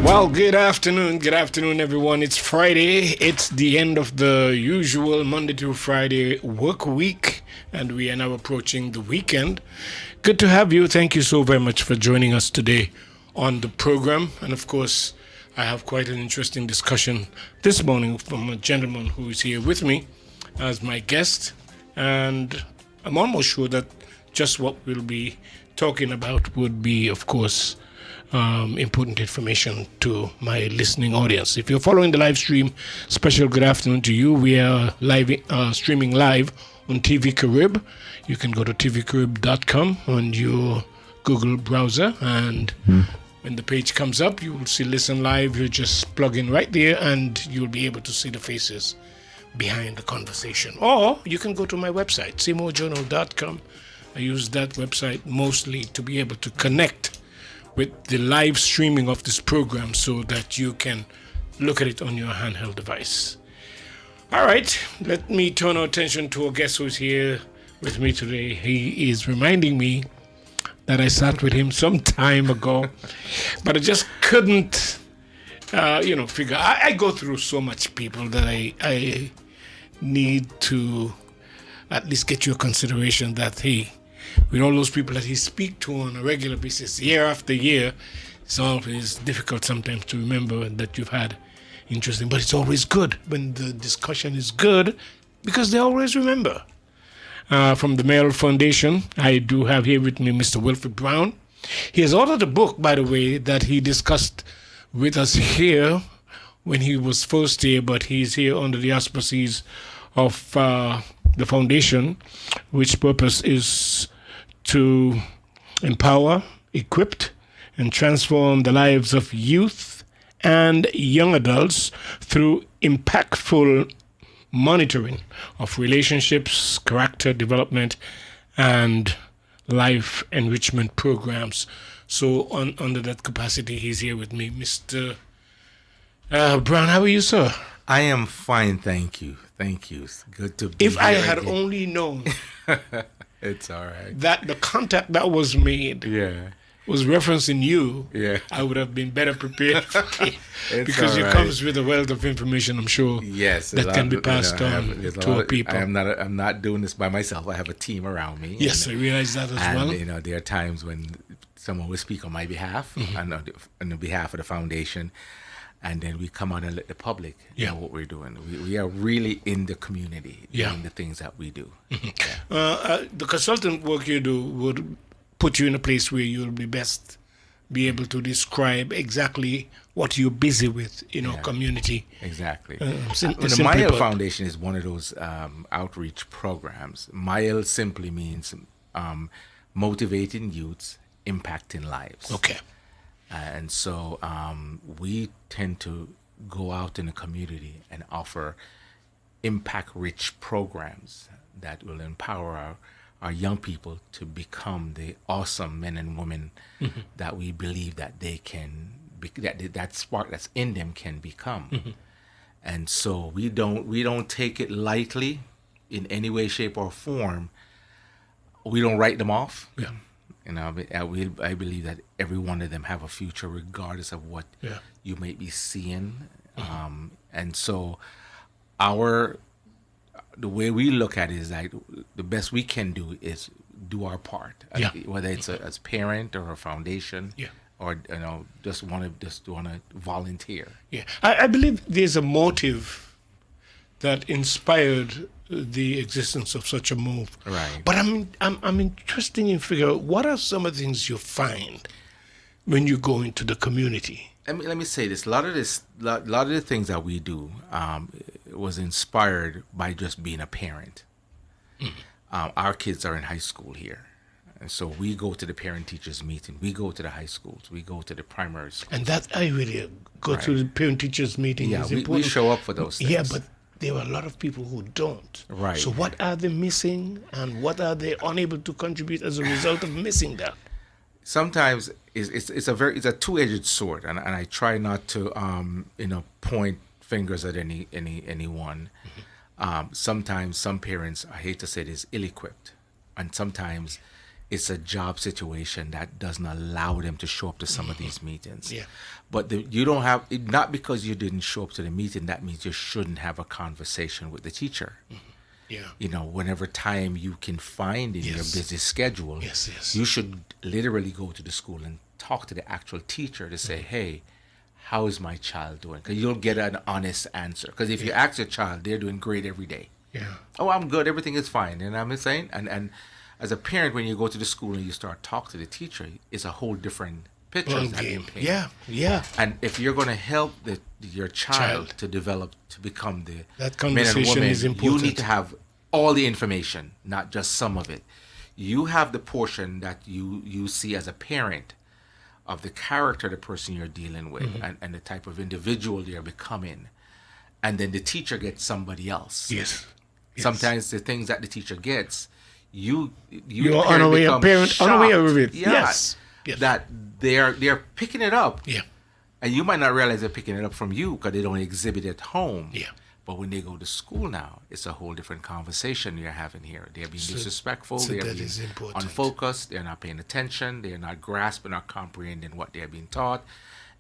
Well, good afternoon, everyone. It's Friday. It's the end of the usual Monday to Friday work week, and we are now approaching the weekend. Good to have you. Thank you so very much for joining us today on the program. And of course, I have quite an interesting discussion this morning from a gentleman who is here with me as my guest, and I'm almost sure that just what we'll be talking about would be, of course, important information to my listening audience. If you're following the live stream, special good afternoon to you. We are live streaming live on TV Carib. You can go to tvcarib.com on your Google browser, and when the page comes up, you will see Listen Live. You just plug in right there, and you'll be able to see the faces behind the conversation. Or you can go to my website, seymourjournal.com. I use that website mostly to be able to connect with the live streaming of this program so that you can look at it on your handheld device. All right, let me turn our attention to our guest who's here with me today. He is reminding me that I sat with him some time ago, but I just couldn't, figure. I go through so much people that I need to at least get your consideration that, hey, with all those people that he speaks to on a regular basis, year after year, it's always difficult sometimes to remember that you've had interesting, but it's always good when the discussion is good because they always remember. From the Male Foundation, I do have here with me Mr. Wilfred Brown. He has authored a book, by the way, that he discussed with us here when he was first here, but he's here under the auspices of the foundation, which purpose is to empower, equip, and transform the lives of youth and young adults through impactful monitoring of relationships, character development, and life enrichment programs. So under that capacity, he's here with me. Mr. Brown, how are you, sir? I am fine, thank you. Thank you. It's good to be If here I had again. only known It's all right. that the contact that was made was referencing you, I would have been better prepared because it comes with a wealth of information, I'm sure, that can be passed on to our people. I'm not doing this by myself. I have a team around me. Yes, I realize that as well. And there are times when someone will speak on my behalf and on the behalf of the foundation, and then we come out and let the public know what we're doing. We are really in the community doing the things that we do. The consultant work you do would put you in a place where you'll be able to describe exactly what you're busy with in our community. Exactly. The Mile Foundation is one of those outreach programs. Mile simply means motivating youths, impacting lives. Okay. And so we tend to go out in the community and offer impact-rich programs that will empower our young people to become the awesome men and women that we believe that they can be, that spark that's in them can become. And so we don't take it lightly in any way, shape, or form. We don't write them off. I believe that every one of them have a future, regardless of what you may be seeing. And so the way we look at it is like the best we can do is do our part, whether it's as parent or a foundation, or just want to volunteer. I believe there's a motive that inspired the existence of such a move. Right. But I'm interested in figuring out what are some of the things you find when you go into the community. Let me say this. A lot of the things that we do was inspired by just being a parent. Our kids are in high school here. And so we go to the parent-teachers meeting. We go to the high schools. We go to the primary schools. And that I really go to the parent-teachers meeting is important. We show up for those things. Yeah, but there are a lot of people who don't. Right. So what are they missing, and what are they unable to contribute as a result of missing that? Sometimes it's a two-edged sword, and I try not to point fingers at anyone. Sometimes some parents, I hate to say this, ill-equipped, and sometimes it's a job situation that doesn't allow them to show up to some of these meetings. Yeah. But you don't have, not because you didn't show up to the meeting, that means you shouldn't have a conversation with the teacher. Yeah. You know, whenever time you can find in your Yes. busy schedule, Yes. you should literally go to the school and talk to the actual teacher to say, hey, how is my child doing? Because you'll get an honest answer. Because if you ask your child, they're doing great every day. Yeah. Oh, I'm good. Everything is fine. And I'm saying, and as a parent, when you go to the school and you start talking to the teacher, it's a whole different picture Ball that game. you paint. Yeah. And if you're going to help your child Child. to develop, to become the That men and conversation women, is you important. need to have all the information, not just some of it. You have the portion that you see as a parent of the character of the person you're dealing with, and the type of individual they're becoming. And then the teacher gets somebody else. Yes. Sometimes the things that the teacher gets, you You're parent unaware, become parent unaware of it. shocked. Yeah, Yes. that they're picking it up, Yeah. and you might not realize they're picking it up from you because they don't exhibit it at home. Yeah. But when they go to school now, it's a whole different conversation you're having here. They're being disrespectful. so they're that being is important. unfocused. They're not paying attention. They're not grasping or comprehending what they're being taught.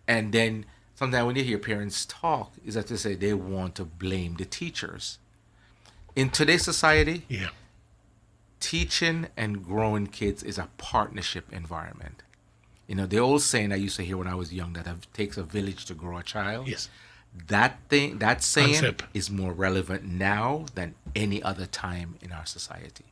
And then sometimes when you hear parents talk, is that to say they want to blame the teachers. In today's society, Yeah. teaching and growing kids is a partnership environment. You know, the old saying I used to hear when I was young that it takes a village to grow a child. Yes. That saying Concept. is more relevant now than any other time in our society.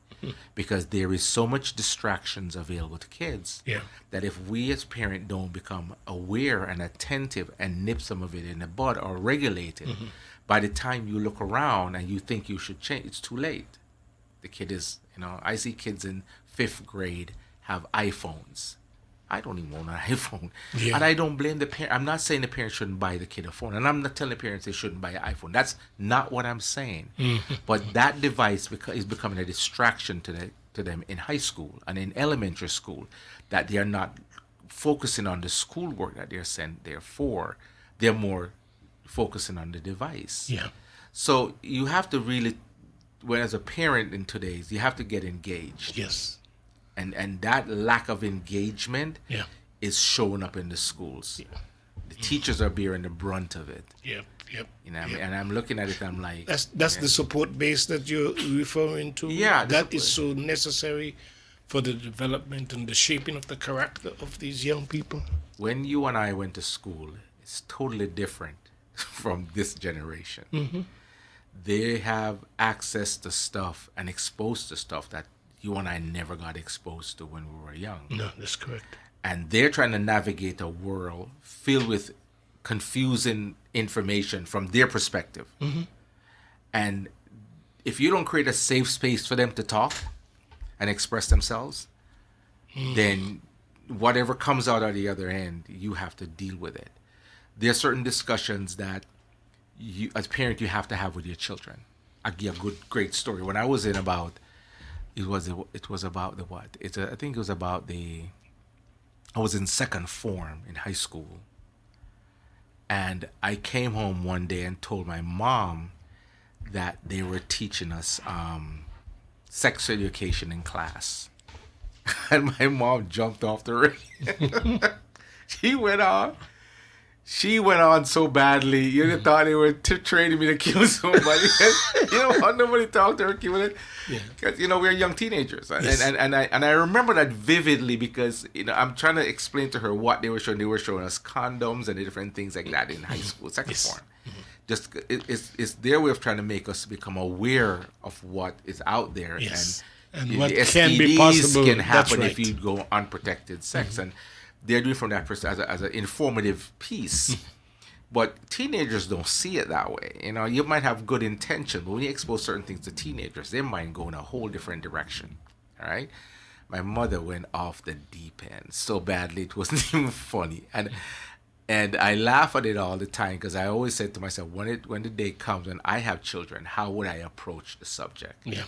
Because there is so much distractions available to kids Yeah. that if we as parents don't become aware and attentive and nip some of it in the bud or regulate it, by the time you look around and you think you should change, it's too late. The kid is, I see kids in 5th grade have iPhones. I don't even own an iPhone. Yeah. And I don't blame the parent. I'm not saying the parent shouldn't buy the kid a phone. And I'm not telling the parents they shouldn't buy an iPhone. That's not what I'm saying. But that device is becoming a distraction to them in high school and in elementary school, that they are not focusing on the schoolwork that they're sent there for. They're more focusing on the device. Yeah. So you have to really, when as a parent in today's, you have to get engaged. Yes. And that lack of engagement Yeah. is showing up in the schools. The teachers are bearing the brunt of it. Yep. And I'm looking at it, I'm like, That's the support base that you're referring to. Yeah, the That is so necessary for the development and the shaping of the character of these young people. when you and I went to school, it's totally different from this generation. They have access to stuff and exposed to stuff that you and I never got exposed to when we were young. No, that's correct. And they're trying to navigate a world filled with confusing information from their perspective. And if you don't create a safe space for them to talk and express themselves, then whatever comes out of the other end, you have to deal with it. There are certain discussions that you, as a parent, you have to have with your children. I'll give a great story. When I was in about, it was about the what? I think it was about I was in second form in high school. And I came home one day and told my mom that they were teaching us sex education in class. And my mom jumped off the ring. She went on so badly. You'd have thought they were training me to kill somebody. You know how nobody talked to her killing it? Because, we're young teenagers. Yes. And I remember that vividly because, I'm trying to explain to her what they were showing. They were showing us condoms and different things like that in high school, second form. Just, it's their way of trying to make us become aware of what is out there. Yes. And what the can be STDs possible. can That's happen right. if you go unprotected sex. And they're doing from that perspective as an informative piece. But teenagers don't see it that way. You might have good intention, but when you expose certain things to teenagers, their mind go in a whole different direction. All right? My mother went off the deep end so badly it wasn't even funny. And I laugh at it all the time because I always said to myself, when the day comes when I have children, how would I approach the subject? Yeah.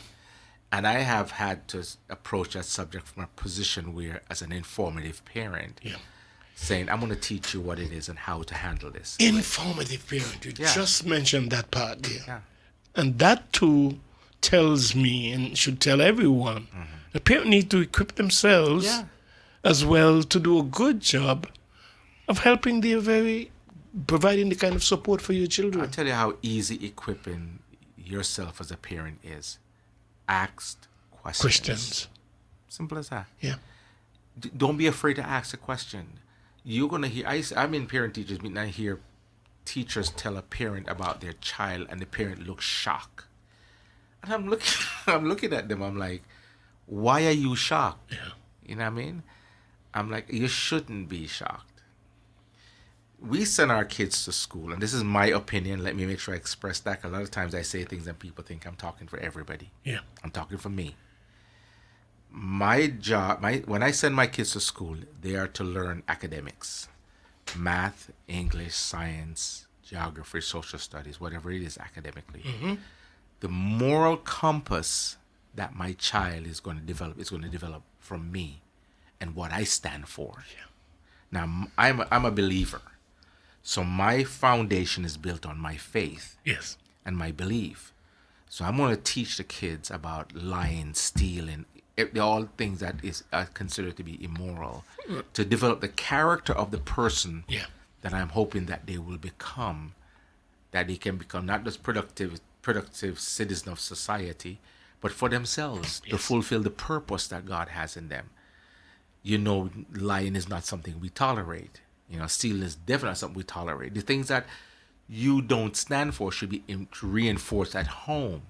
And I have had to approach that subject from a position where, as an informative parent, saying, I'm going to teach you what it is and how to handle this. Informative parent. You just mentioned that part there. Yeah. And that too tells me and should tell everyone The parent need to equip themselves Yeah. as well to do a good job of helping providing the kind of support for your I'll children. tell you how easy equipping yourself as a parent is. Ask questions. Questions. Simple as that. Yeah. Don't be afraid to ask a question. You're gonna hear. I'm in parent teachers meeting. I hear teachers tell a parent about their child, and the parent looks shocked. And I'm looking, I'm looking at them. I'm like, why are you shocked? Yeah. You know what I mean? I'm like, you shouldn't be shocked. We send our kids to school, and this is my opinion. Let me make sure I express that. A lot of times I say things and people think I'm talking for everybody. Yeah. I'm talking for me. My job, when I send my kids to school, they are to learn academics, math, English, science, geography, social studies, whatever it is academically. The moral compass that my child is going to develop from me and what I stand for. Yeah. Now, I'm a believer. So my foundation is built on my faith Yes. and my belief. So I'm going to teach the kids about lying, stealing, all things that are considered to be immoral, to develop the character of the person Yeah. that I'm hoping that they will become, that they can become not just productive citizens of society, but for themselves, to Yes. fulfill the purpose that God has in them. You know, lying is not something we tolerate. You know, stealing is definitely not something we tolerate. The things that you don't stand for should be reinforced at home.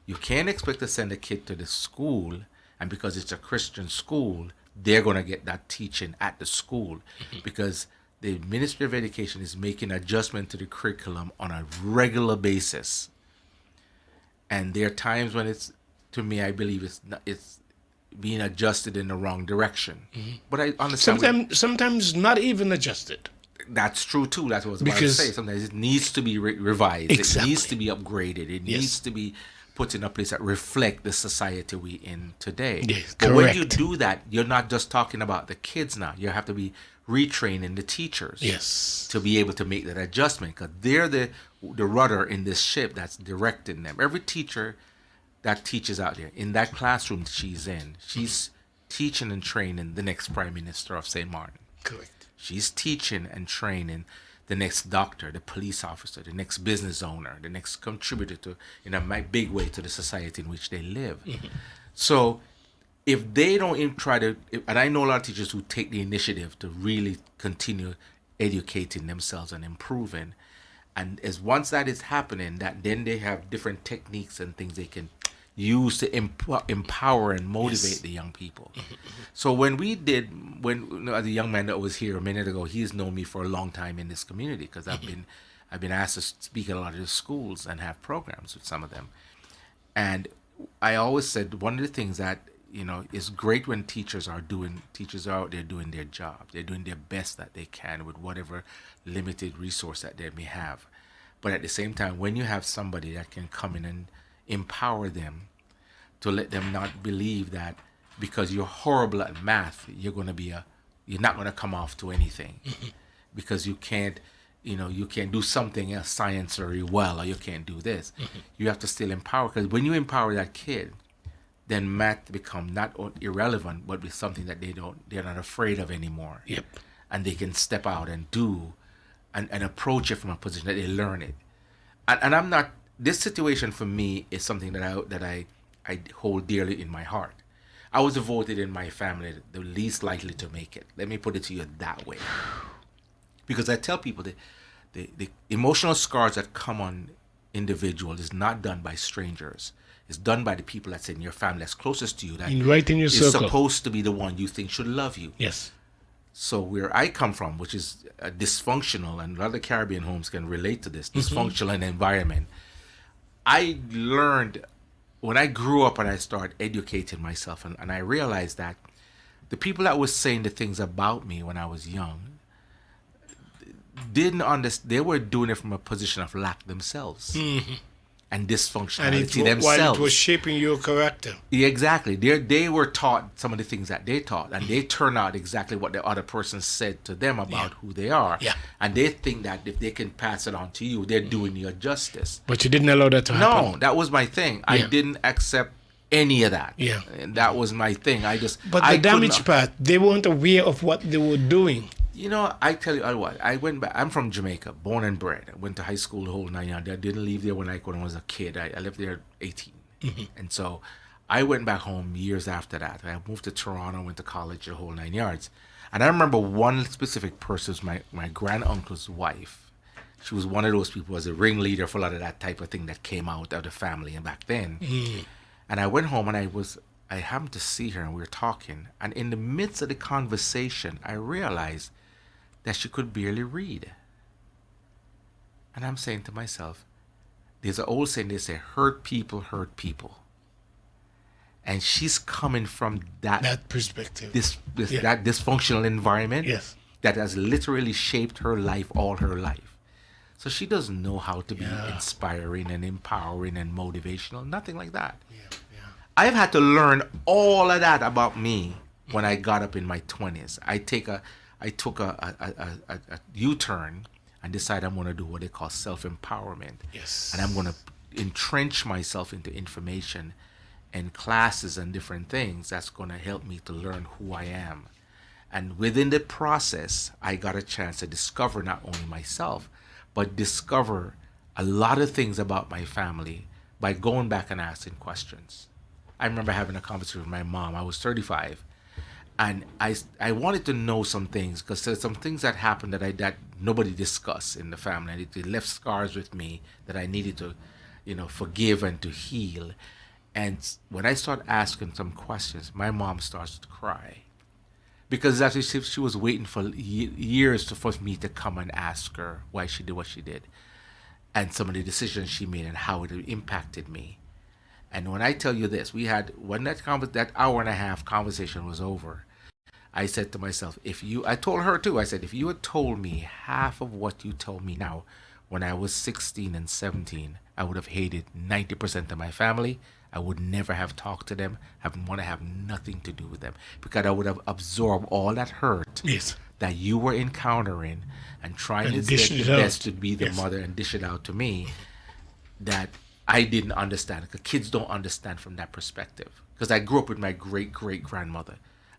You can't expect to send a kid to the school, and because it's a Christian school, they're going to get that teaching at the school, because the Ministry of Education is making adjustment to the curriculum on a regular basis. And there are times when it's, to me, I believe it's being adjusted in the wrong direction. But I understand. Sometimes not even adjusted. That's true too. That's what I was about to Because- say. Sometimes it needs to be revised. Exactly. It needs to be upgraded. It Yes. needs to be put in a place that reflect the society we in today. Yes, but when you correct. do that, you're not just talking about the kids now. You have to be retraining the teachers. Yes. To be able to make that adjustment, because they're the rudder in this ship that's directing them. Every teacher that teaches out there in that classroom she's in, she's teaching and training the next prime minister of St.Maarten. Correct. She's teaching and training the next doctor, the police officer, the next business owner, the next contributor to, in a big way, to the society in which they live. So if they don't even try to, and I know a lot of teachers who take the initiative to really continue educating themselves and improving, and as once that is happening, that then they have different techniques and things they can use to empower and motivate Yes. the young people. So when as a young man that was here a minute ago, he's known me for a long time in this community, because I've been asked to speak at a lot of the schools and have programs with some of them. And I always said one of the things that, you know, is great when teachers are out there doing their job. They're doing their best that they can with whatever limited resource that they may have. But at the same time, when you have somebody that can come in and empower them, to let them not believe that because you're horrible at math, you're not going to come off to anything, because you can't do something else, science very well, or you can't do this. You have to still empower, because when you empower that kid, then math become not irrelevant, but be something that they're not afraid of anymore. Yep. And they can step out and do and approach it from a position that they learn it. And I'm not, this situation for me is something that I hold dearly in my heart. I was voted in my family the least likely to make it. Let me put it to you that way. Because I tell people that the emotional scars that come on individuals is not done by strangers. It's done by the people that's in your family, that's closest to you, that Right in your is circle. supposed to be the one you think should love you. Yes. So where I come from, which is a dysfunctional, and a lot of Caribbean homes can relate to this, dysfunctional environment, I learned when I grew up and I started educating myself, and I realized that the people that was saying the things about me when I was young didn't understand. They were doing it from a position of lack themselves and dysfunctionality themselves. While it was shaping your character. Yeah, exactly. They were taught some of the things that they taught, and they turn out exactly what the other person said to them about who they are. Yeah. And they think that if they can pass it on to you, they're doing you a justice. But you didn't allow that to happen. No, that was my thing. I didn't accept any of that. Yeah. And that was my thing. But I the couldn't- damage part, they weren't aware of what they were doing. You know, I tell you what, I went back. I'm from Jamaica, born and bred. I went to high school the whole 9 years. I didn't leave there when I was a kid. I lived there at 18. And so I went back home years after that. I moved to Toronto, went to college, the whole 9 yards. And I remember one specific person, was my granduncle's wife. She was one of those people, was a ringleader for a lot of that type of thing that came out of the family and back then. And I went home and I happened to see her and we were talking. And in the midst of the conversation, I realized that she could barely read. And I'm saying to myself, there's an old saying, they say, hurt people hurt people. And she's coming from That perspective. that dysfunctional environment Yes. that has literally shaped her life all her life. So she doesn't know how to be inspiring and empowering and motivational, nothing like that. I've had to learn all of that about me when I got up in my 20s. I took a U-turn and decided I'm going to do what they call self-empowerment. Yes. And I'm going to entrench myself into information and classes and different things that's going to help me to learn who I am. And within the process, I got a chance to discover not only myself, but discover a lot of things about my family by going back and asking questions. I remember having a conversation with my mom. I was 35. And I wanted to know some things because there's some things that happened that nobody discussed in the family. And it left scars with me that I needed to, forgive and to heal. And when I start asking some questions, my mom starts to cry. Because that's as if she was waiting for years for me to come and ask her why she did what she did. And some of the decisions she made and how it impacted me. And when I tell you this, when that hour and a half conversation was over, I said to myself, I told her too, I said, if you had told me half of what you told me now, when I was 16 and 17, I would have hated 90% of my family. I would never have talked to them. I would want to have nothing to do with them because I would have absorbed all that hurt that you were encountering and trying to get the best to be the mother and dish it out to me that I didn't understand. Because kids don't understand from that perspective. Because I grew up with my great-great-grandmother.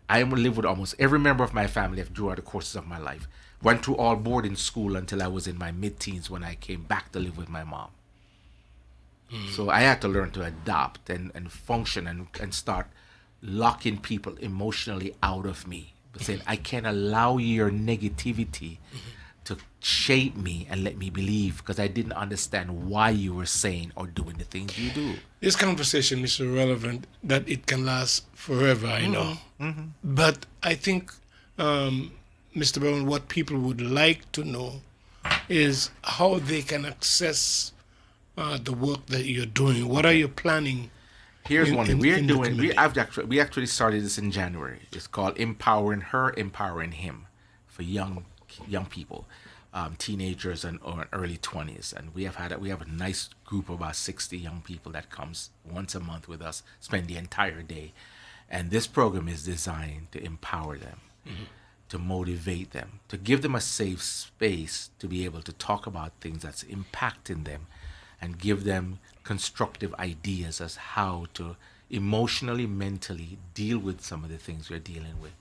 I lived with almost every member of my family throughout the courses of my life. Went through all boarding school until I was in my mid-teens when I came back to live with my mom. So I had to learn to adapt and function and start locking people emotionally out of me. But saying, I can't allow your negativity to shape me and let me believe because I didn't understand why you were saying or doing the things you do. This conversation is so relevant that it can last forever, I know. But I think, Mr. Brown, what people would like to know is how they can access the work that you're doing. What are you planning? Here's one thing we actually started this in January. It's called Empowering Her, Empowering Him for young people, teenagers or early 20s. And we have a nice group of about 60 young people that comes once a month with us, spend the entire day. And this program is designed to empower them, to motivate them, to give them a safe space to be able to talk about things that's impacting them and give them constructive ideas as how to emotionally, mentally deal with some of the things we're dealing with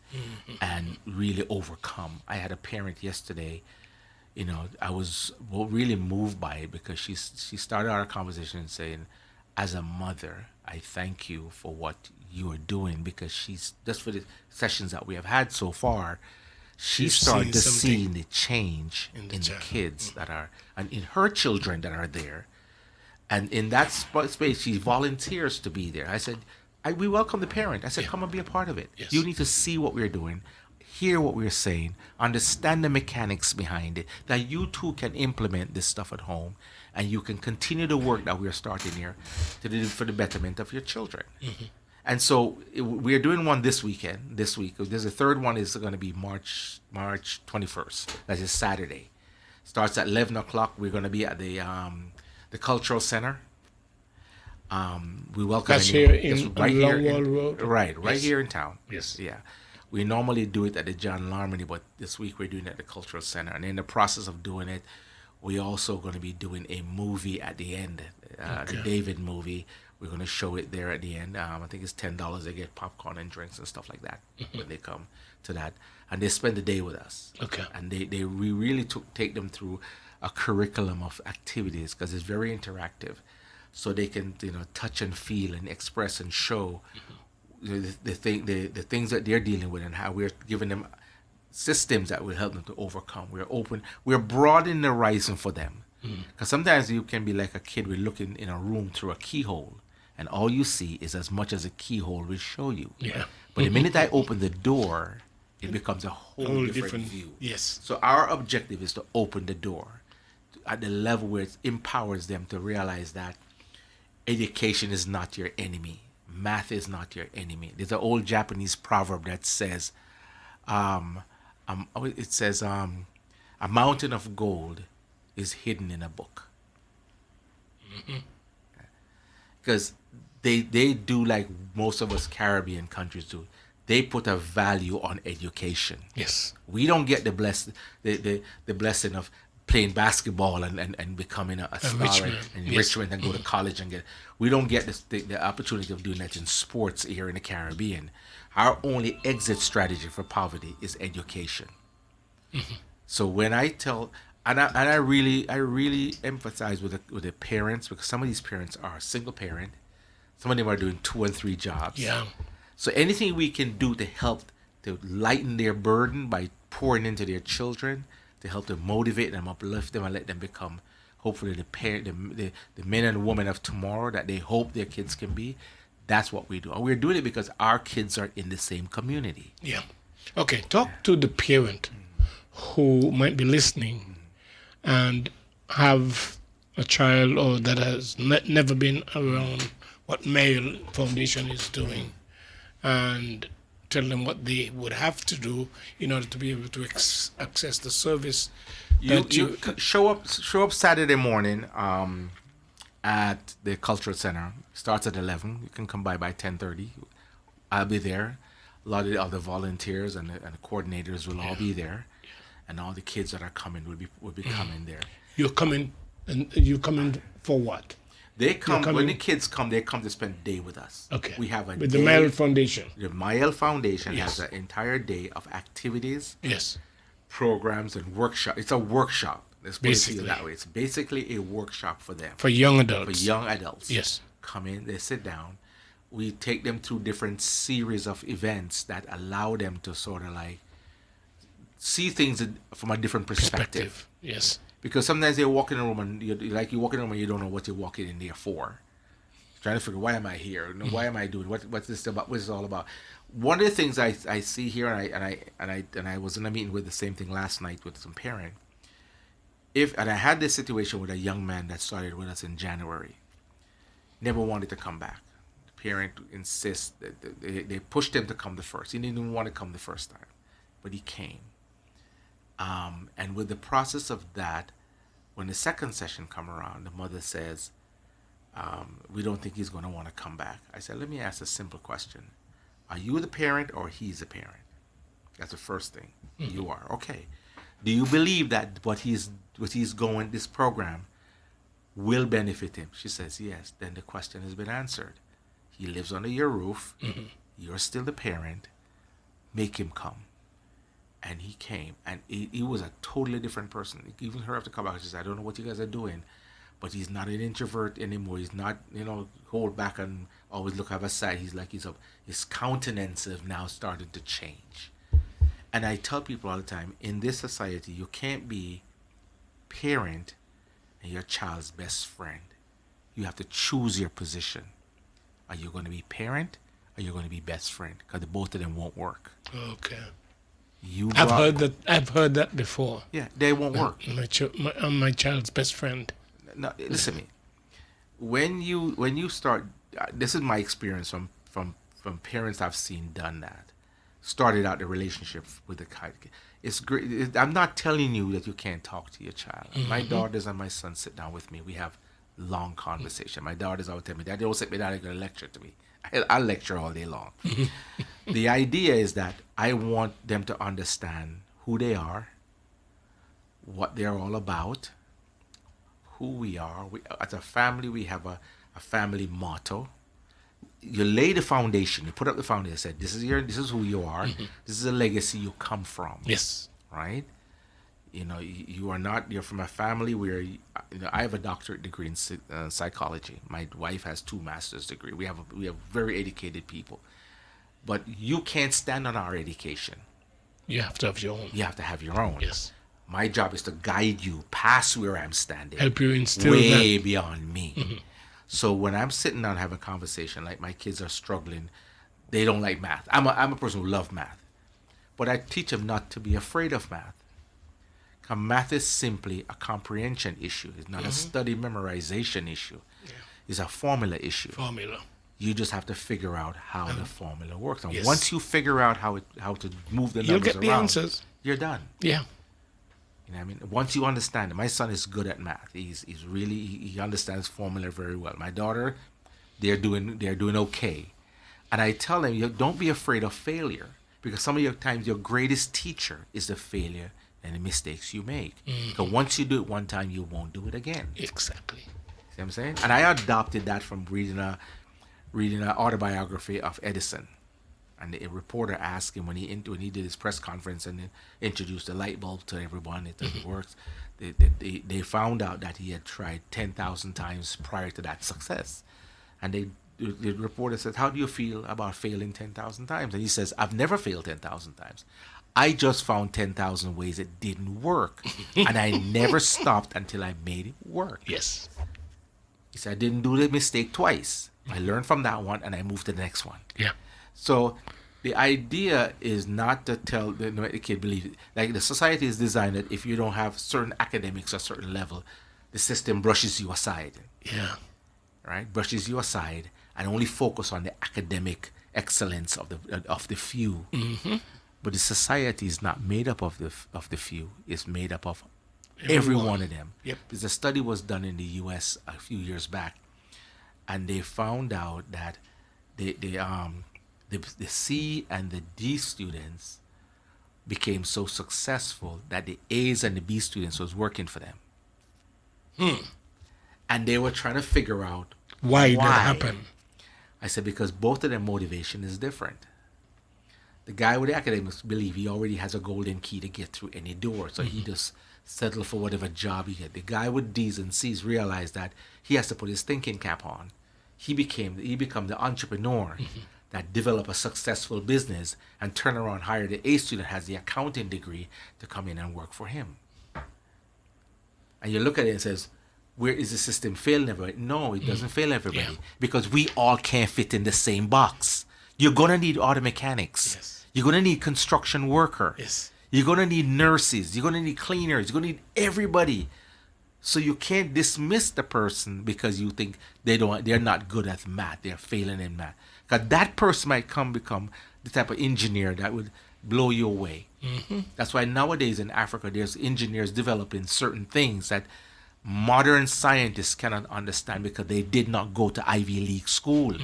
and really overcome. I had a parent yesterday, I was really moved by it because she started our conversation saying, as a mother, I thank you for what you are doing because she's, just for the sessions that we have had so far, she started to see the change in the kids that are, and in her children that are there. And in that space, she volunteers to be there. I said, we welcome the parent. I said, come and be a part of it. You need to see what we're doing, hear what we're saying, understand the mechanics behind it, that you too can implement this stuff at home, and you can continue the work that we're starting here for the betterment of your children. And so we're doing one this week. There's a third one is going to be March 21st. That is Saturday. Starts at 11 o'clock. We're going to be at the Cultural Center. We welcome That's here in Longwall Road. Right here in town. Yes. Yeah. We normally do it at the John Larmony, but this week we're doing it at the Cultural Center. And in the process of doing it, we're also going to be doing a movie at the end, the David movie, We're going to show it there at the end. I think it's $10. They get popcorn and drinks and stuff like that when they come to that, and they spend the day with us. Okay. And we really take them through a curriculum of activities because it's very interactive, so they can touch and feel and express and show the things that they're dealing with and how we're giving them systems that will help them to overcome. We're open. We're broadening the horizon for them. Because sometimes you can be like a kid with looking in a room through a keyhole, and all you see is as much as a keyhole will show you. Yeah. But the minute I open the door, it becomes a whole different view. Yes. So our objective is to open the door at the level where it empowers them to realize that education is not your enemy. Math is not your enemy. There's an old Japanese proverb that says, a mountain of gold is hidden in a book. Because they do like most of us Caribbean countries do. They put a value on education. Yes. We don't get the blessing of playing basketball and becoming a star and enrichment and go to college and get. We don't get the opportunity of doing that in sports here in the Caribbean. Our only exit strategy for poverty is education. So when I tell, I really empathize with the parents, because some of these parents are single parent, some of them are doing 2 and 3 jobs. Yeah. So anything we can do to help to lighten their burden by pouring into their children, to help them motivate them, uplift them, and let them become hopefully the men and women of tomorrow that they hope their kids can be. That's what we do. And we're doing it because our kids are in the same community. Yeah. Okay. Talk to the parent who might be listening and have a child or that has never been around what Mail Foundation is doing, and tell them what they would have to do in order to be able to access the service. You show up Saturday morning at the Cultural Center. Starts at 11. You can come by 10:30. I'll be there. A lot of the other volunteers and the coordinators will all be there, and all the kids that are coming will be coming there. You're coming for what? They come when the kids come. They come to spend a day with us. Okay. We have with the Mail Foundation. The Mail Foundation Yes. has an entire day of activities, Yes. programs, and workshop. It's a workshop. Let's put it to you Basically. that way. It's basically a workshop for them. For young For adults. young adults. Yes. Come in, they sit down. We take them through different series of events that allow them to sort of like see things from a different perspective. Yes. Because sometimes they walk in a room and you walk in a room and you don't know what you're walking in there for. Trying to figure, why am I here? You know, why am I doing? What's this about? What's this all about? One of the things I see here, and I was in a meeting with the same thing last night with some parent. I had this situation with a young man that started with us in January, never wanted to come back. The parent insists that they pushed him to come the first. He didn't even want to come the first time, but he came. And with the process of that, when the second session come around, the mother says, we don't think he's going to want to come back. I said, let me ask a simple question. Are you the parent or he's a parent? That's the first thing. You are. Okay. Do you believe that what he's going, this program, will benefit him? She says, yes. Then the question has been answered. He lives under your roof. You're still the parent. Make him come. And he came, and he was a totally different person. Even her after come back, she said, I don't know what you guys are doing, but he's not an introvert anymore. He's not, hold back and always look at his side. He's like, his countenance have now started to change. And I tell people all the time, in this society, you can't be parent and your child's best friend. You have to choose your position. Are you going to be parent or are you going to be best friend? Because both of them won't work. Okay. I've heard that before. Yeah, they won't work. I'm my child's best friend. No, listen to me. When you start, this is my experience from parents I've seen done that. Started out the relationship with the kid. It's great. I'm not telling you that you can't talk to your child. My daughters and my son sit down with me. We have long conversation. My daughters always tell me, Daddy, don't sit me down and going to lecture to me. I'll lecture all day long. The idea is that I want them to understand who they are, what they're all about, who we are. As a family, we have a a family motto. You lay the foundation. You put up the foundation. Said, "This is who you are. This is a legacy you come from." Yes. Right. You know, you are not. You're from a family where I have a doctorate degree in psychology. My wife has 2 master's degree. We have very educated people, but you can't stand on our education. You have to have your own. You have to have your own. Yes. My job is to guide you past where I'm standing. Help you instill way that. beyond me. So when I'm sitting down having a conversation, like my kids are struggling, they don't like math. I'm a person who loves math, but I teach them not to be afraid of math. Because math is simply a comprehension issue. It's not a study memorization issue. Yeah. It's a formula issue. Formula. You just have to figure out how the formula works. And once you figure out how to move the numbers You'll get around, the answers. You're done. Yeah. You know what I mean? Once you understand it, my son is good at math. He's really he understands formula very well. My daughter, they're doing okay. And I tell them, don't be afraid of failure, because some of your times your greatest teacher is the failure and the mistakes you make. Because once you do it one time, you won't do it again. Exactly. See what I'm saying? And I adopted that from reading an autobiography of Edison. And a reporter asked him when he did his press conference and introduced the light bulb to everyone, it works. They found out that he had tried 10,000 times prior to that success. And the reporter said, "How do you feel about failing 10,000 times?" And he says, "I've never failed 10,000 times. I just found 10,000 ways it didn't work. And I never stopped until I made it work." Yes. He said, "I didn't do the mistake twice. I learned from that one and I moved to the next one." Yeah. So the idea is not to tell the kid believe it. Like the society is designed that if you don't have certain academics at a certain level, the system brushes you aside. Yeah. Right? Brushes you aside and only focus on the academic excellence of the few. But the society is not made up of the few. It's made up of every one of them. Yep. Because a study was done in the U.S. a few years back, and they found out that the C and the D students became so successful that the A's and the B students was working for them. And they were trying to figure out Why that happened. I said, because both of their motivation is different. The guy with the academics believe he already has a golden key to get through any door, so he just settle for whatever job he get. The guy with D's and C's realized that he has to put his thinking cap on. He become the entrepreneur that develop a successful business and turn around, hire the A student has the accounting degree to come in and work for him. And you look at it and says, where is the system failing everybody? No, it doesn't fail everybody, because we all can't fit in the same box. You're gonna need auto mechanics. Yes. You're gonna need construction worker. Yes. You're gonna need nurses. You're gonna need cleaners. You're gonna need everybody. So you can't dismiss the person because you think they're not good at math. They're failing in math. Because that person might become the type of engineer that would blow you away. That's why nowadays in Africa there's engineers developing certain things that modern scientists cannot understand because they did not go to Ivy League school.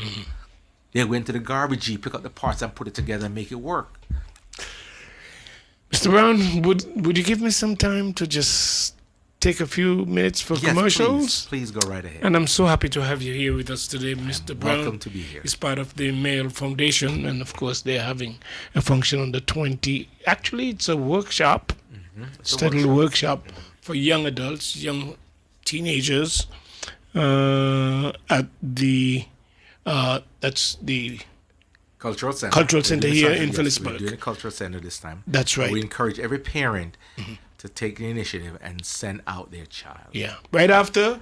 They went to the garbage heap, pick up the parts and put it together and make it work. Mr. Brown, would you give me some time to just take a few minutes for commercials? Please go right ahead. And I'm so happy to have you here with us today, Mr. Brown. Welcome to be here. He's part of the Male Foundation, and of course they're having a function on the 20th. Actually, it's a workshop, study workshop for young adults, young teenagers at the that's the Cultural Center. Cultural Center here in We're Phillipsburg. doing a Cultural Center this time. That's right. We encourage every parent to take the initiative and send out their child. Yeah. Right after,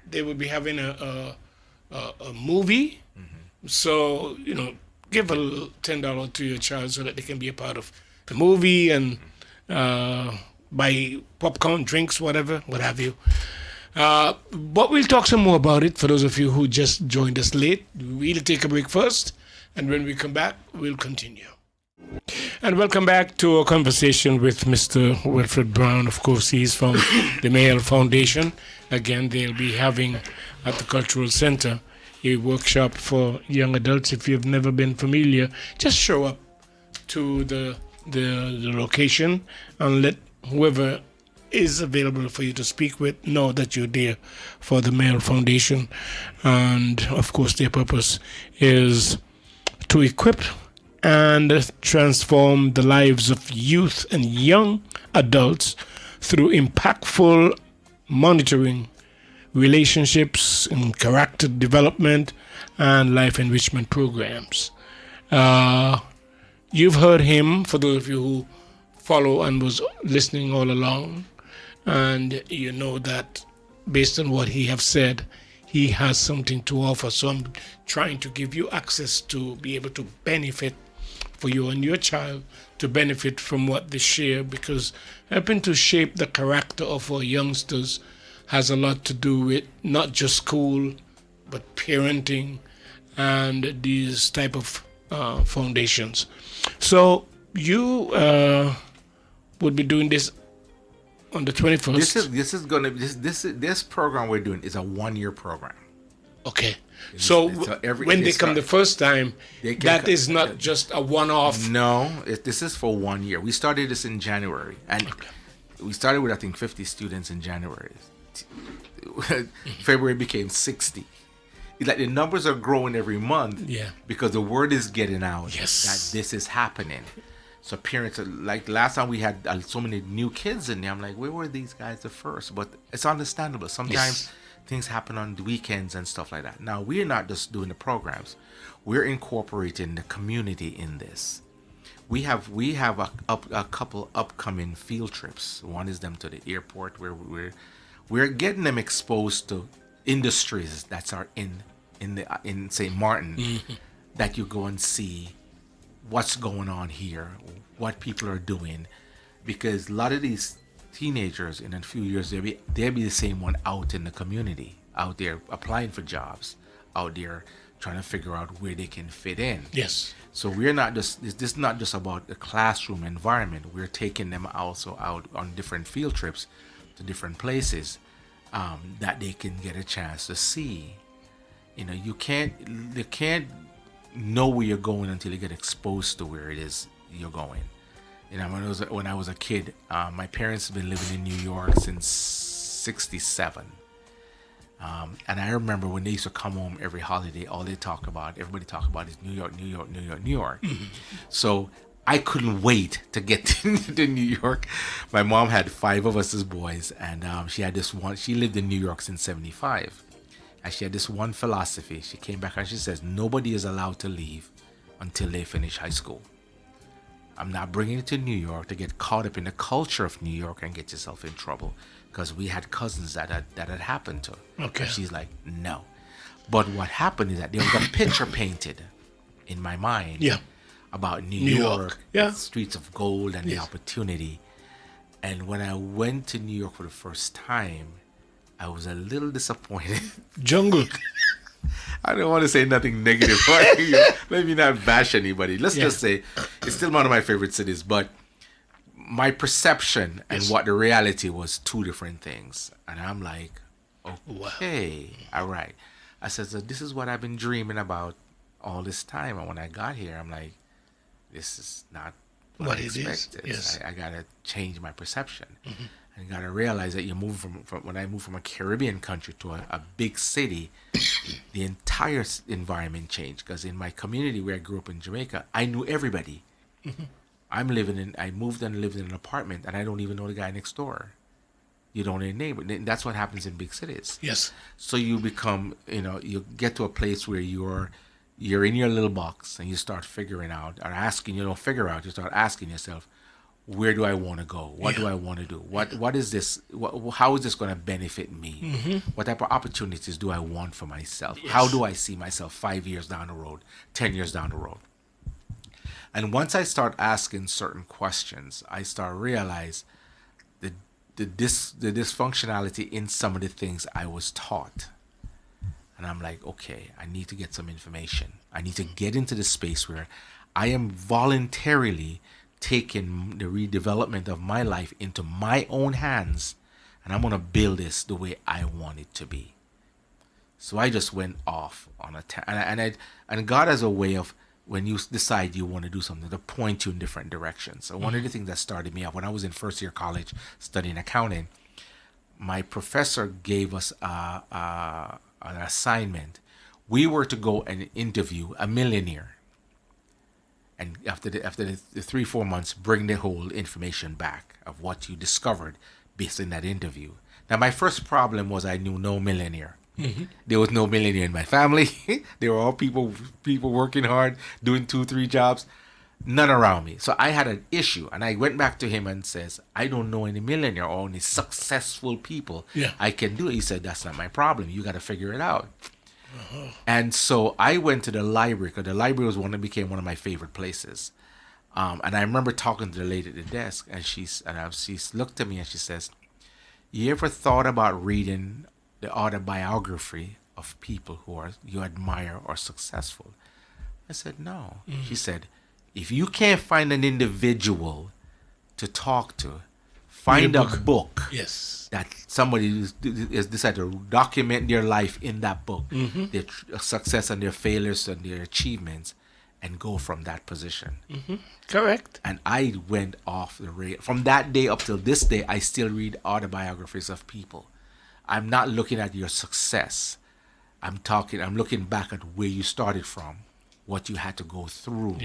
they will be having a movie. So, give a little $10 to your child so that they can be a part of the movie and buy popcorn, drinks, whatever, what have you. But we'll talk some more about it for those of you who just joined us late. We'll take a break first, and when we come back, we'll continue. And welcome back to our conversation with Mr. Wilfred Brown. Of course, he's from the Male Foundation. Again, they'll be having at the Cultural Center a workshop for young adults. If you've never been familiar, just show up to the location and let whoever is available for you to speak with, know that you're there for the Male Foundation. And of course, their purpose is to equip and transform the lives of youth and young adults through impactful monitoring, relationships and character development, and life enrichment programs. Uh, you've heard him, for those of you who follow and was listening all along, and you know that based on what he have said, he has something to offer. So I'm trying to give you access to be able to benefit, for you and your child to benefit from what they share, because helping to shape the character of our youngsters has a lot to do with not just school, but parenting and these type of foundations. So you would be doing this on the 21st. This program we're doing is a 1-year program. Okay. So when they come the first time, that is not just a one-off. No, this is for 1 year. We started this in January, and we started with I think 50 students in January. February became 60. It's like the numbers are growing every month. Yeah. Because the word is getting out. Yes. That this is happening. So parents are like, last time we had so many new kids in there. I'm like, where were these guys at first? But it's understandable. Sometimes things happen on the weekends and stuff like that. Now, we're not just doing the programs. We're incorporating the community in this. We have a couple upcoming field trips. One is them to the airport, where we're getting them exposed to industries that are in St.Maarten, that you go and see what's going on here, what people are doing, because a lot of these teenagers in a few years they'll be the same one out in the community, out there applying for jobs, out there trying to figure out where they can fit in. Yes. So this is not just about the classroom environment. We're taking them also out on different field trips to different places, that they can get a chance to see. You know, you can't know where you're going until you get exposed to where it is you're going. You know, when I was a kid, my parents have been living in New York since '67. And I remember when they used to come home every holiday, everybody talk about is New York, New York, New York, New York. So I couldn't wait to get to New York. My mom had 5 of us as boys, and she lived in New York since '75. And she had this one philosophy. She came back and she says, nobody is allowed to leave until they finish high school. I'm not bringing you to New York to get caught up in the culture of New York and get yourself in trouble. Because we had cousins that had happened to. Okay. And she's like, no. But what happened is that there was a picture painted in my mind about New York, yeah, streets of gold and the opportunity. And when I went to New York for the first time, I was a little disappointed. Jungle. I don't want to say nothing negative. Let me not bash anybody. Let's just say it's still one of my favorite cities, but my perception and what the reality was 2 different things. And I'm like, okay, all right. I said, so this is what I've been dreaming about all this time. And when I got here, I'm like, this is not what I expected. Yes. I got to change my perception. And you got to realize that you move from when I moved from a Caribbean country to a big city, the entire environment changed. Because in my community where I grew up in Jamaica, I knew everybody. I moved and lived in an apartment, and I don't even know the guy next door. You don't know a neighbor. That's what happens in big cities. Yes. So you become, you get to a place where you're in your little box, and you start figuring out, or asking, you start asking yourself, where do I want to go? What do I want to do? What is this? How is this going to benefit me? What type of opportunities do I want for myself? Yes. How do I see myself 5 years down the road, 10 years down the road? And once I start asking certain questions, I start realize the dysfunctionality in some of the things I was taught. And I'm like, okay, I need to get some information. I need to get into the space where I am voluntarily taking the redevelopment of my life into my own hands, and I'm going to build this the way I want it to be. So I just went off on and God has a way of when you decide you want to do something, to point you in different directions. So one of the things that started me off when I was in first year college studying accounting, my professor gave us an assignment. We were to go and interview a millionaire, and after the 3-4 months, bring the whole information back of what you discovered based in that interview. Now, my first problem was I knew no millionaire. There was no millionaire in my family. They were all people working hard, doing 2-3 jobs. None around me. So I had an issue, and I went back to him and says, I don't know any millionaire or any successful people. I can do it. He said, that's not my problem. You got to figure it out. And so I went to the library, because the library was became one of my favorite places. And I remember talking to the lady at the desk, and she looked at me and she says, you ever thought about reading the autobiography of people who you admire or successful? I said, no. She said, if you can't find an individual to talk to, find a book that somebody has decided to document their life in that book, their success and their failures and their achievements, and go from that position. Correct. And I went off the rail. From that day up till this day, I still read autobiographies of people. I'm not looking at your success. I'm looking back at where you started from, what you had to go through,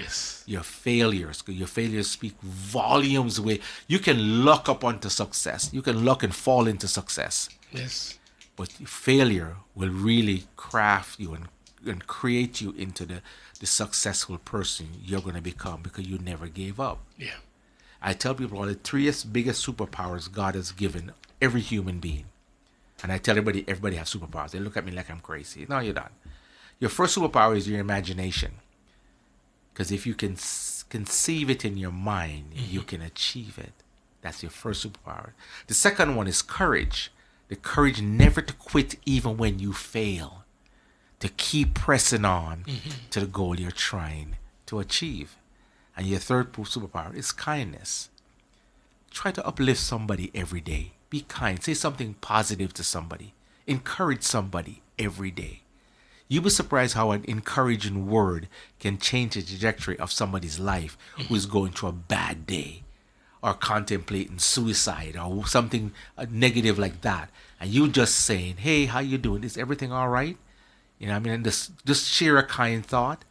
your failures. Your failures speak volumes. Where you can luck up onto success. You can luck and fall into success. But failure will really craft you and create you into the successful person you're going to become, because you never gave up. I tell people the 3 biggest superpowers God has given every human being. And I tell everybody has superpowers. They look at me like I'm crazy. No, you're not. Your first superpower is your imagination. Because if you can conceive it in your mind, you can achieve it. That's your first superpower. The second one is courage. The courage never to quit even when you fail. To keep pressing on to the goal you're trying to achieve. And your third superpower is kindness. Try to uplift somebody every day. Be kind. Say something positive to somebody. Encourage somebody every day. You'll be surprised how an encouraging word can change the trajectory of somebody's life who is going through a bad day or contemplating suicide or something negative like that. And you just saying, hey, how you doing? Is everything all right? You know what I mean? And just share a kind thought.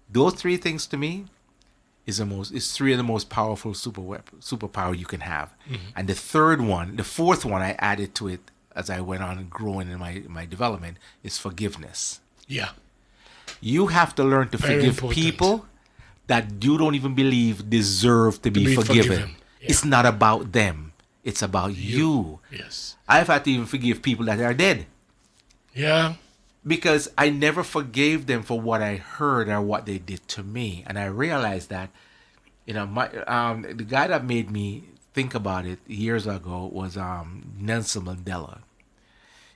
Those 3 things to me is 3 of the most powerful superpower you can have. And the fourth one I added to it as I went on growing in my development is forgiveness. You have to learn to forgive people that you don't even believe deserve to be forgiven. It's not about them. It's about you. I've had to even forgive people that are dead. Because I never forgave them for what I heard or what they did to me. And I realized that, the guy that made me think about it years ago was Nelson Mandela.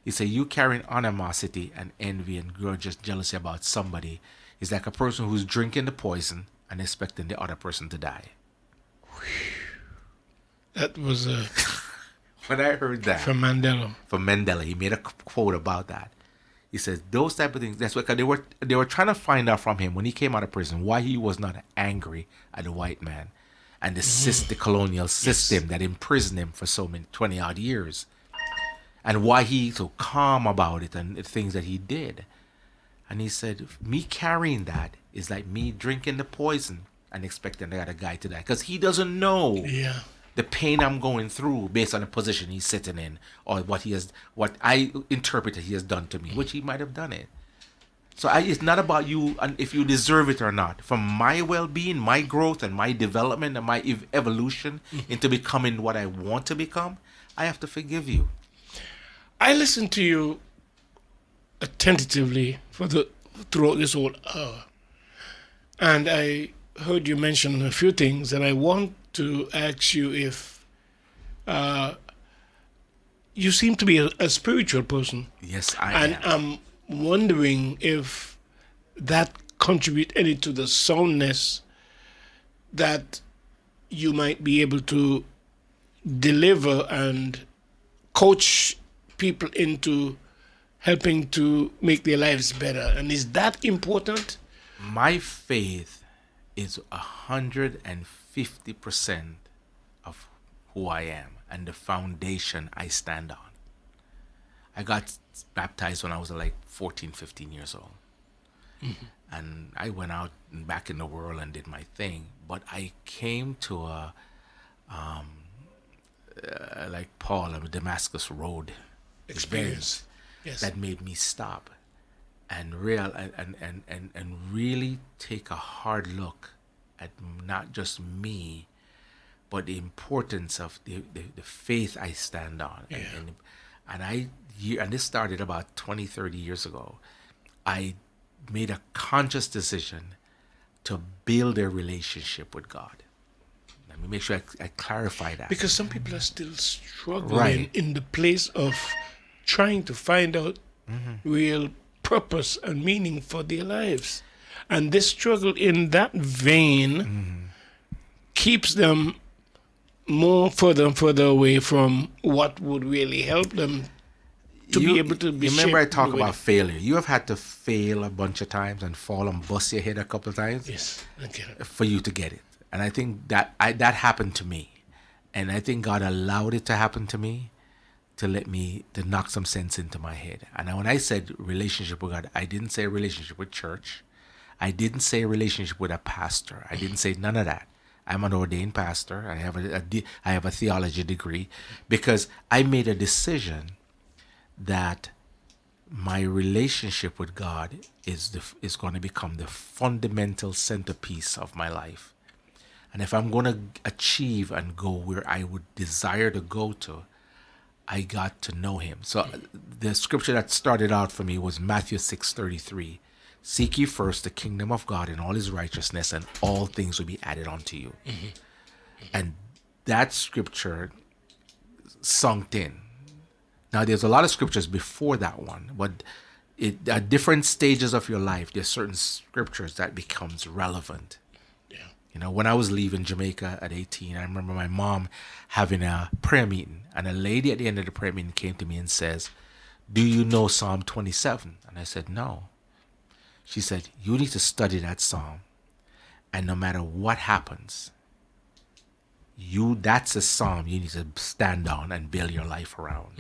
He said, you carrying animosity and envy and grudges, jealousy about somebody is like a person who's drinking the poison and expecting the other person to die. That was when I heard that from Mandela. He made a quote about that. He says those type of things. That's what they were trying to find out from him when he came out of prison why he was not angry at the white man and the colonial system that imprisoned him for so many 20 odd years, and why he's so calm about it and the things that he did. And he said, me carrying that is like me drinking the poison and expecting the other guy to die, because he doesn't know the pain I'm going through based on the position he's sitting in, or what I interpret that he has done to me, which he might have done it. So it's not about you and if you deserve it or not. For my well-being, my growth, and my development, and my evolution into becoming what I want to become, I have to forgive you. I listened to you attentively throughout this whole hour, and I heard you mention a few things, and I want to ask you if you seem to be a spiritual person. Yes, I am. And I'm wondering if that contribute any to the soundness that you might be able to deliver and coach people into helping to make their lives better. And is that important My faith is 150% of who I am and the foundation I stand on. I got baptized when I was like 14, 15 years old. And I went out and back in the world and did my thing. But I came to like Paul, a Damascus Road Experience. Yes. that made me stop and and really take a hard look at not just me, but the importance of the faith I stand on. Yeah. And this started about 20, 30 years ago. I made a conscious decision to build a relationship with God. Let me make sure I clarify that. Because some people are still struggling Right. in the place of trying to find out real purpose and meaning for their lives. And this struggle in that vein keeps them more further and further away from what would really help them to be able to be You remember I shaped talk in the way about failure. You have had to fail a bunch of times and fall and bust your head a couple of times Yes, I get it. for you to get it. And I think that happened to me. And I think God allowed it to happen to me to knock some sense into my head. And when I said relationship with God, I didn't say relationship with church. I didn't say relationship with a pastor. I didn't say none of that. I'm an ordained pastor. I have a theology degree because I made a decision that my relationship with God is going to become the fundamental centerpiece of my life. And if I'm going to achieve and go where I would desire to go to, I got to know him. So the scripture that started out for me was Matthew 6:33. Seek ye first the kingdom of God and all his righteousness, and all things will be added unto you. And that scripture sunk in. Now, there's a lot of scriptures before that one, but at different stages of your life, there's certain scriptures that becomes relevant. Yeah. You know, when I was leaving Jamaica at 18, I remember my mom having a prayer meeting, and a lady at the end of the prayer meeting came to me and says, "Do you know Psalm 27?" And I said, "No." She said, "You need to study that psalm, and no matter what happens, that's a psalm you need to stand on and build your life around."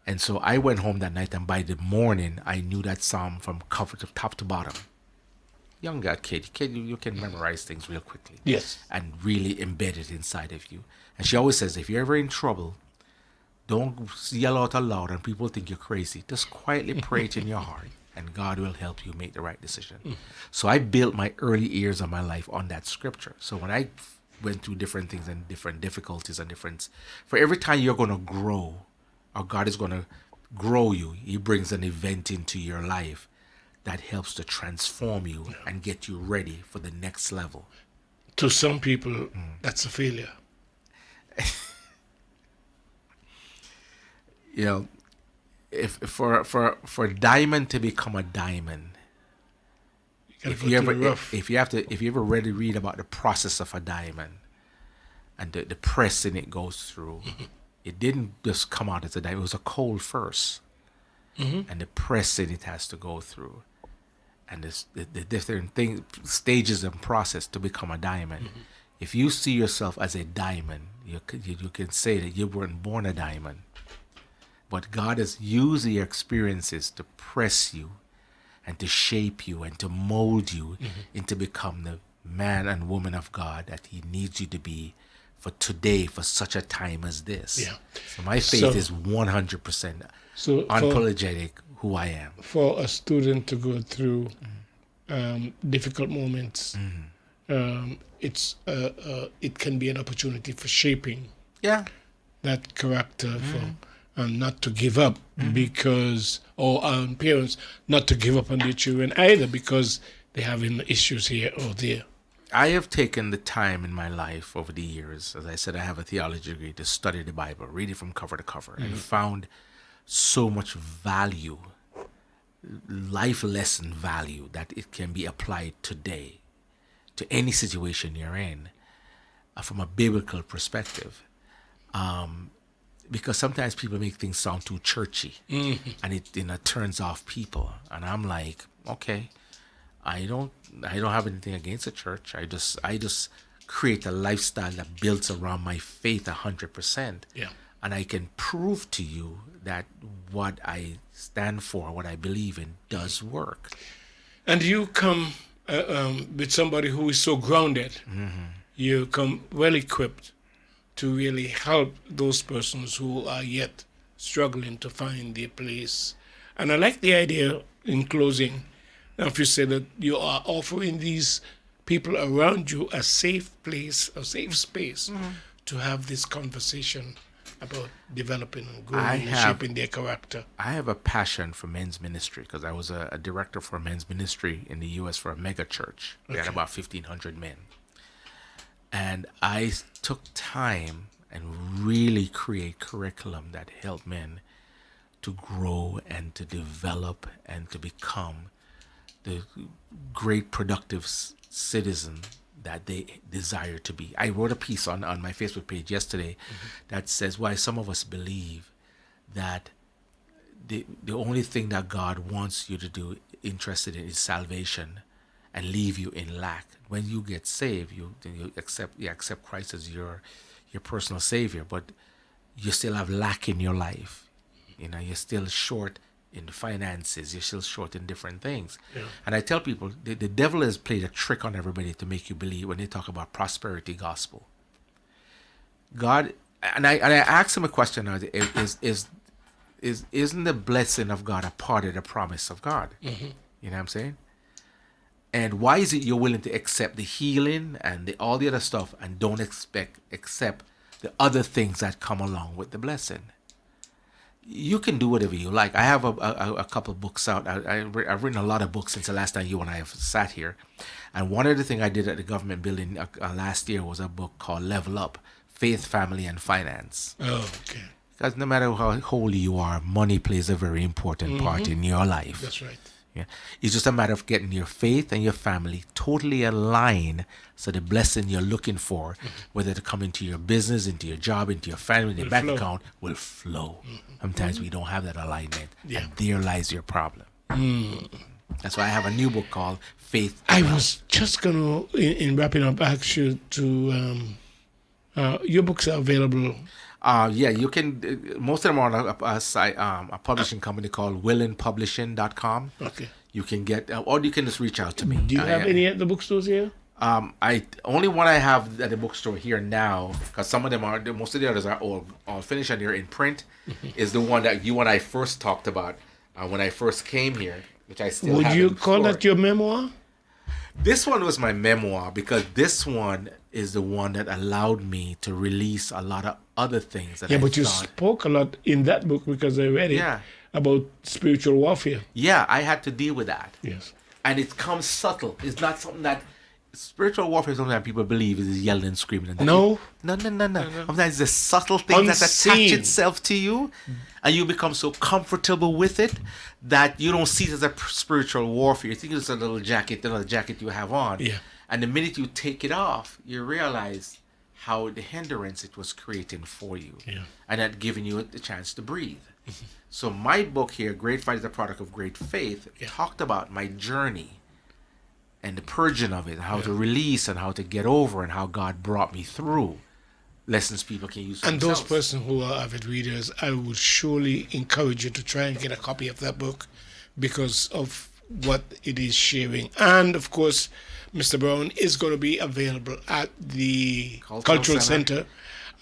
And so I went home that night, and by the morning, I knew that psalm from cover to top to bottom. Younger kid, you can memorize things real quickly. Yes. And really embed it inside of you. And she always says, if you're ever in trouble, don't yell out aloud and people think you're crazy. Just quietly pray it in your heart, and God will help you make the right decision. So I built my early years of my life on that scripture. So when I went through different things and different difficulties and for every time you're going to grow, or God is going to grow you, he brings an event into your life that helps to transform you and get you ready for the next level. To some people, that's a failure. You know, if for a diamond to become a diamond, if you ever read about the process of a diamond and the pressing it goes through, it didn't just come out as a diamond. It was a coal first, and the pressing it has to go through, and the different stages and process to become a diamond. If you see yourself as a diamond, you can say that you weren't born a diamond, but God has used your experiences to press you and to shape you and to mold you into become the man and woman of God that he needs you to be for today, for such a time as this. Yeah. So my faith is 100% unapologetic who I am. For a student to go through difficult moments, it can be an opportunity for shaping that character, for not to give up because, or parents not to give up on their children either because they're having issues here or there. I have taken the time in my life over the years, as I said, I have a theology degree, to study the Bible, read it from cover to cover, and found so much value, life lesson value, that it can be applied today to any situation you're in from a biblical perspective. Because sometimes people make things sound too churchy, and it turns off people. And I'm like, okay, I don't have anything against the church. I just create a lifestyle that builds around my faith 100%. Yeah. And I can prove to you that what I stand for, what I believe in, does work. And you come with somebody who is so grounded. You come well equipped to really help those persons who are yet struggling to find their place. And I like the idea in closing, if you say that you are offering these people around you a safe place, a safe space to have this conversation about developing and growing and shaping their character. I have a passion for men's ministry because I was a director for men's ministry in the U.S. for a mega church. We had about 1,500 men. And I took time and really create curriculum that helped men to grow and to develop and to become the great productive citizen that they desire to be. I wrote a piece on my Facebook page yesterday that says why some of us believe that the only thing that God wants you to do, interested in, is salvation and leave you in lack. When you get saved, you accept Christ as your personal savior, but you still have lack in your life. You're still short in the finances, you're still short in different things. Yeah. And I tell people, the devil has played a trick on everybody to make you believe when they talk about prosperity gospel. God, and I asked him a question now, isn't the blessing of God a part of the promise of God? You know what I'm saying? And why is it you're willing to accept the healing and all the other stuff and don't accept the other things that come along with the blessing? You can do whatever you like. I have a couple books out. I've written a lot of books since the last time you and I have sat here. And one of the things I did at the government building last year was a book called Level Up, Faith, Family, and Finance. Oh, okay. Because no matter how holy you are, money plays a very important part in your life. That's right. Yeah. It's just a matter of getting your faith and your family totally aligned so the blessing you're looking for, whether to come into your business, into your job, into your family, your bank account, will flow. Sometimes we don't have that alignment. Yeah. And there lies your problem. That's why I have a new book called Faith. I was just going to, in wrapping up, ask you to, your books are available. Yeah, you can. Most of them are on a site, a publishing company called willinpublishing.com. Okay. You can get, or you can just reach out to me. Do you have any at the bookstores here? I only one I have at the bookstore here now, because some of them are, most of the others are all finished and they're in print, is the one that you and I first talked about when I first came here, which I still have. Would you call that your memoir? This one was my memoir because this one is the one that allowed me to release a lot of other things that I but you spoke a lot in that book because I read it about spiritual warfare. Yeah, I had to deal with that. Yes. And it comes subtle. It's not something that spiritual warfare is something that people believe is yelling and screaming. No. Sometimes it's a subtle thing that attach itself to you and you become so comfortable with it that you don't see it as a spiritual warfare. You think it's a little jacket, another jacket you have on. Yeah. And the minute you take it off, you realize how the hindrance it was creating for you. Yeah. And that giving you the chance to breathe. So my book here, Great Fight is a Product of Great Faith, talked about my journey and the purging of it, how to release and how to get over and how God brought me through. Lessons people can use for and themselves. Those persons who are avid readers, I would surely encourage you to try and get a copy of that book because of what it is sharing. And of course, Mr. Brown is going to be available at the Cultural Center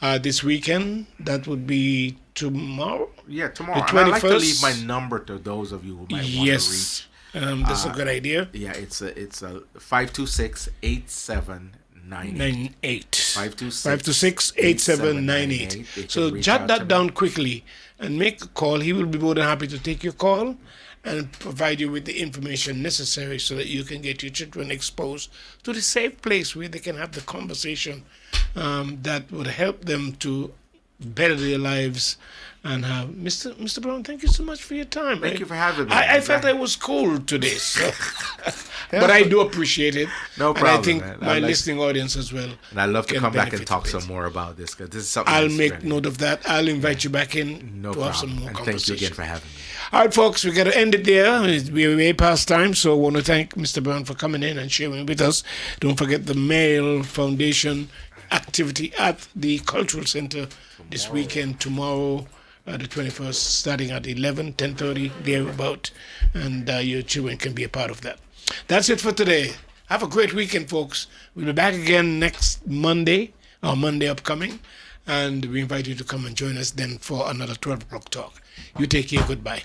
this weekend. That would be tomorrow. Yeah, tomorrow. The 21st. I'd like to leave my number to those of you who might want to reach. That's a good idea. Yeah, it's a 526-8798. 526-8798. So jot that down quickly and make a call. He will be more than happy to take your call and provide you with the information necessary so that you can get your children exposed to the safe place where they can have the conversation that would help them to better their lives, and have Mr. Brown. Thank you so much for your time. Thank you for having me. I felt I was cold today, so. But I do appreciate it. No problem. And I think man. my listening audience as well. And I'd love to can come back and benefit talk from it. some more about this, because this is something I'll that's make very- note of that. I'll invite you back in No to problem. have some more And conversation. thank you again for having me. All right, folks, we got to end it there. We're way past time, so I want to thank Mr. Brown for coming in and sharing with us. Don't forget the Male Foundation activity at the Cultural Center this weekend, tomorrow, the 21st, starting at 10:30, thereabout, and your children can be a part of that. That's it for today. Have a great weekend, folks. We'll be back again next Monday, or Monday upcoming, and we invite you to come and join us then for another 12 o'clock talk. You take care. Goodbye.